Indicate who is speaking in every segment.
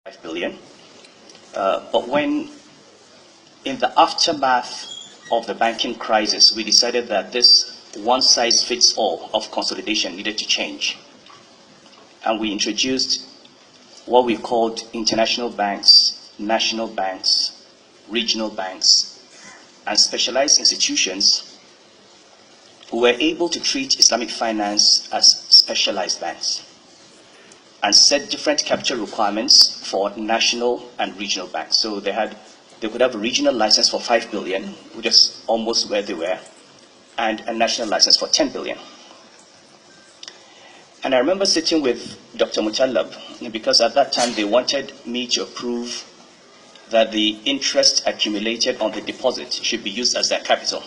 Speaker 1: 5 billion. But when, in the aftermath of the banking crisis, we decided that this one-size-fits-all of consolidation needed to change. And we introduced what we called international banks, national banks, regional banks, and specialized institutions who were able to treat Islamic finance as specialized banks, and set different capital requirements for national and regional banks. So they could have a regional license for 5 billion, which is almost where they were, and a national license for 10 billion. And I remember sitting with Dr. Mutallab, because at that time they wanted me to approve that the interest accumulated on the deposit should be used as their capital.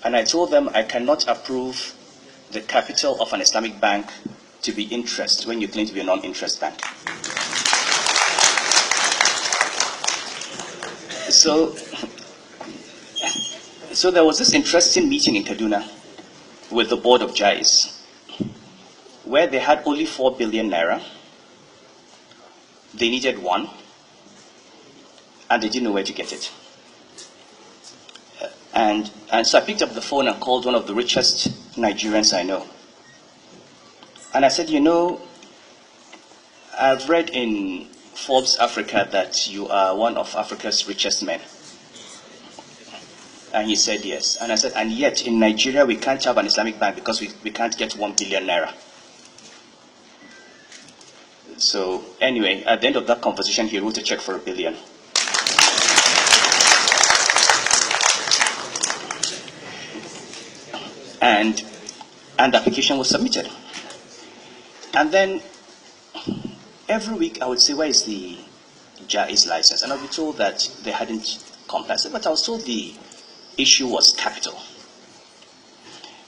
Speaker 1: And I told them I cannot approve the capital of an Islamic bank to be interest when you claim to be a non-interest bank. So there was this interesting meeting in Kaduna with the board of Jais, where they had only 4 billion naira. They needed 1, and they didn't know where to get it. And so I picked up the phone and called one of the richest Nigerians I know. And I said, you know, I've read in Forbes Africa that you are one of Africa's richest men. And he said yes. And I said, and yet in Nigeria we can't have an Islamic bank because we can't get 1 billion naira. So anyway, at the end of that conversation, he wrote a check for 1 billion. And the application was submitted. And then every week I would say, where is the Jais license? And I'll be told that they hadn't complied. But I was told the issue was capital.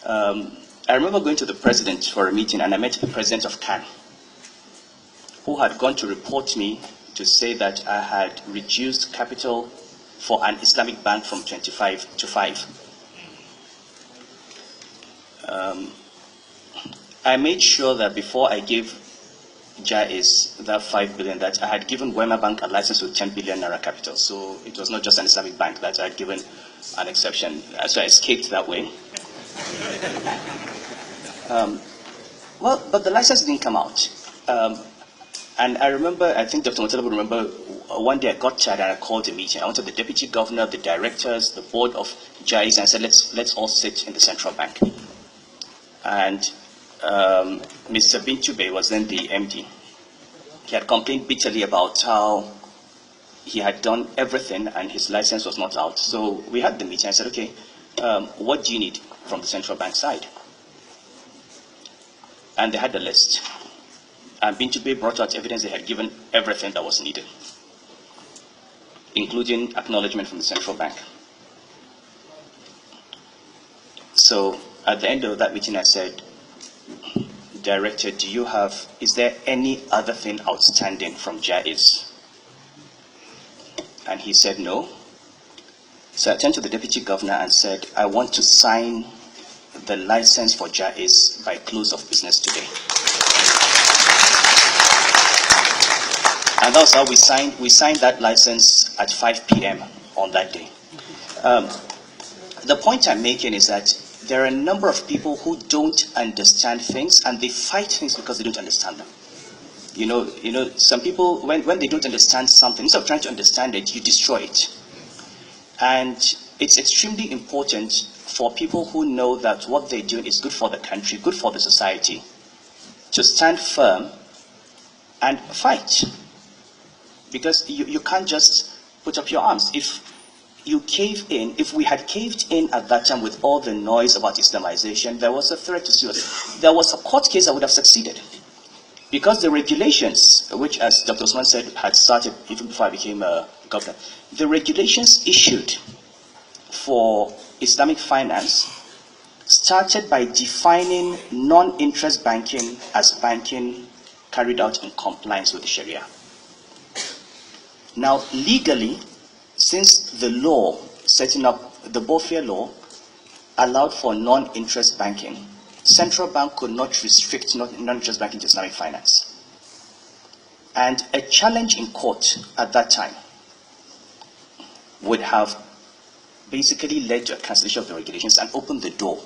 Speaker 1: I remember going to the president for a meeting, and I met the president of kano, who had gone to report me to say that I had reduced capital for an Islamic bank from 25 to 5. I made sure that before I gave Jais that 5 billion, that I had given Wema Bank a license with 10 billion naira capital. So it was not just an Islamic bank that I had given an exception. So I escaped that way. Well, but the license didn't come out. And I remember, I think Dr. Mutallab will remember, one day I got tired and I called a meeting. I went to the deputy governor, the directors, the board of Jais, and I said, let's all sit in the central bank. And Mr. Bintube was then the MD. He had complained bitterly about how he had done everything and his license was not out. So we had the meeting. I said, okay, what do you need from the central bank side? And they had the list. And Bintube brought out evidence they had given everything that was needed, including acknowledgement from the central bank. So at the end of that meeting, I said, Director, is there any other thing outstanding from Jais? And he said no. So I turned to the deputy governor and said, I want to sign the license for Jais by close of business today. And that's how we signed that license at 5 p.m. on that day. The point I'm making is that there are a number of people who don't understand things, and they fight things because they don't understand them. You know, some people, when they don't understand something, instead of trying to understand it, you destroy it. And it's extremely important for people who know that what they're doing is good for the country, good for the society, to stand firm and fight. Because you can't just put up your arms. If we had caved in at that time with all the noise about Islamization, there was a threat to suicide. There was a court case I would have succeeded. Because the regulations, which as Dr. Osman said, had started even before I became a governor, the regulations issued for Islamic finance started by defining non-interest banking as banking carried out in compliance with the Sharia. Now, legally, since the law setting up the Bofia law allowed for non-interest banking, central bank could not restrict non-interest banking to Islamic finance. And a challenge in court at that time would have basically led to a cancellation of the regulations and opened the door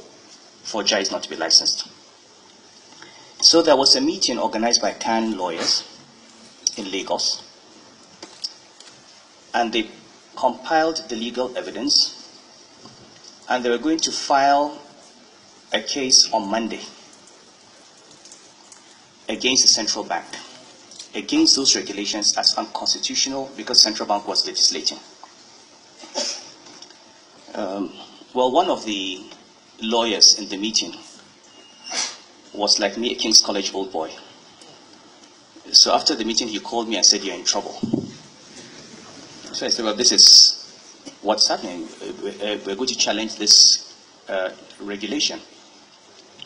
Speaker 1: for Jais not to be licensed. So there was a meeting organized by CAN lawyers in Lagos, and they compiled the legal evidence, and they were going to file a case on Monday against the central bank, against those regulations as unconstitutional because central bank was legislating. Well, one of the lawyers in the meeting was like me, a King's College old boy. So after the meeting, he called me and said, "You're in trouble." So I said, "Well, this is what's happening. We're going to challenge this regulation."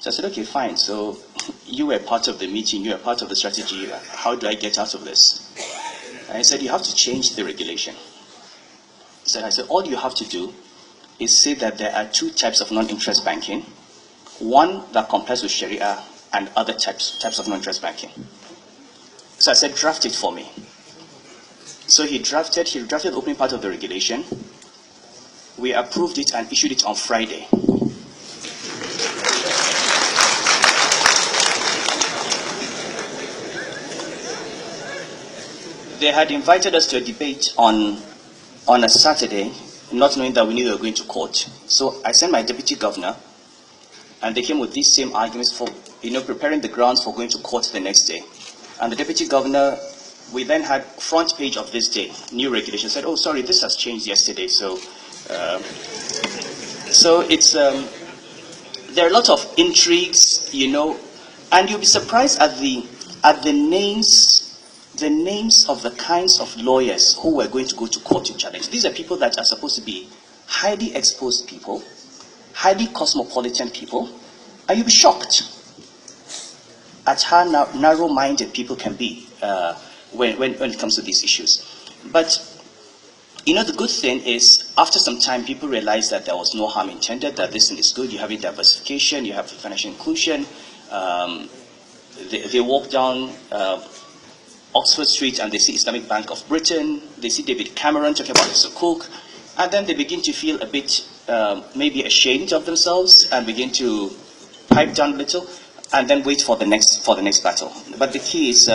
Speaker 1: So I said, "Okay, fine. So you were part of the meeting, you were part of the strategy. How do I get out of this?" And he said, "You have to change the regulation." So I said, "All you have to do is say that there are two types of non-interest banking, one that complies with Sharia and other types of non-interest banking." So I said, "Draft it for me." So he drafted the opening part of the regulation. We approved it and issued it on Friday. They had invited us to a debate on a Saturday, not knowing that we knew they were going to court. So I sent my deputy governor, and they came with these same arguments for, preparing the grounds for going to court the next day. And the deputy governor, we then had front page of this day, new regulation, said, "Oh, sorry, this has changed yesterday." So, it's there are a lot of intrigues, and you'll be surprised at the names. The names of the kinds of lawyers who were going to go to court to challenge. These are people that are supposed to be highly exposed people, highly cosmopolitan people, and you'll be shocked at how narrow-minded people can be when it comes to these issues. But, the good thing is, after some time, people realized that there was no harm intended, that this thing is good. You have diversification, you have financial inclusion. They walk down Oxford Street and they see Islamic Bank of Britain, they see David Cameron talking about Sukuk, and then they begin to feel a bit maybe ashamed of themselves and begin to pipe down a little and then wait for the next battle. But the key is